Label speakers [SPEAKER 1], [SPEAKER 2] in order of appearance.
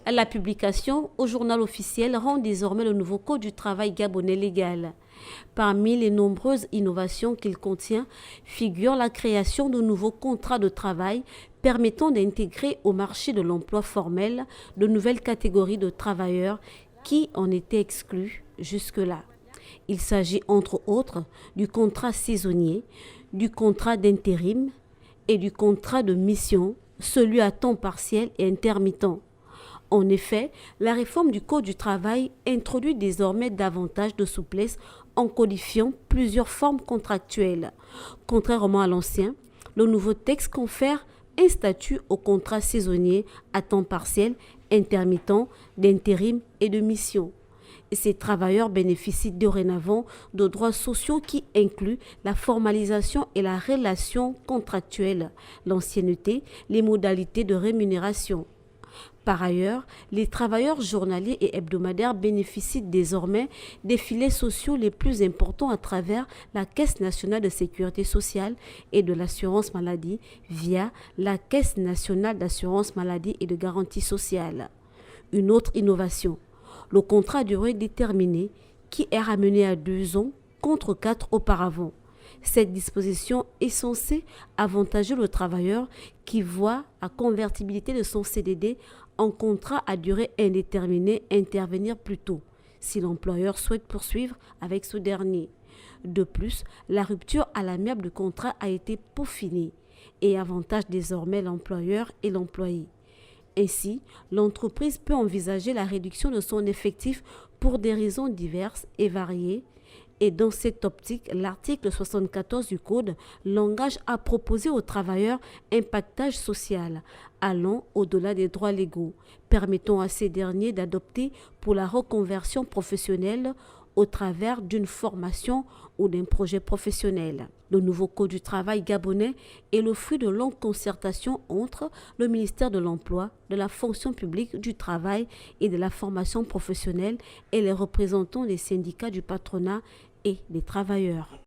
[SPEAKER 1] La publication au journal officiel rend désormais le nouveau Code du travail gabonais légal. Parmi les nombreuses innovations qu'il contient figure la création de nouveaux contrats de travail permettant d'intégrer au marché de l'emploi formel de nouvelles catégories de travailleurs qui en étaient exclus jusque-là. Il s'agit entre autres du contrat saisonnier, du contrat d'intérim et du contrat de mission, celui à temps partiel et intermittent. En effet, la réforme du Code du travail introduit désormais davantage de souplesse en codifiant plusieurs formes contractuelles. Contrairement à l'ancien, le nouveau texte confère un statut au contrat saisonnier à temps partiel, intermittent, d'intérim et de mission. Ces travailleurs bénéficient dorénavant de droits sociaux qui incluent la formalisation et la relation contractuelle, l'ancienneté, les modalités de rémunération. Par ailleurs, les travailleurs journaliers et hebdomadaires bénéficient désormais des filets sociaux les plus importants à travers la Caisse nationale de sécurité sociale et de l'assurance maladie via la Caisse nationale d'assurance maladie et de garantie sociale. Une autre innovation, le contrat à durée déterminée qui est ramené à 2 ans contre 4 auparavant. Cette disposition est censée avantager le travailleur qui voit la convertibilité de son CDD en contrat à durée indéterminée intervenir plus tôt, si l'employeur souhaite poursuivre avec ce dernier. De plus, la rupture à l'amiable du contrat a été peaufinée et avantage désormais l'employeur et l'employé. Ainsi, l'entreprise peut envisager la réduction de son effectif pour des raisons diverses et variées. Et dans cette optique, l'article 74 du Code l'engage à proposer aux travailleurs un pactage social allant au-delà des droits légaux, permettant à ces derniers d'adopter pour la reconversion professionnelle au travers d'une formation ou d'un projet professionnel. Le nouveau Code du travail gabonais est le fruit de longues concertations entre le ministère de l'Emploi, de la fonction publique, du travail et de la formation professionnelle et les représentants des syndicats du patronat et des travailleurs.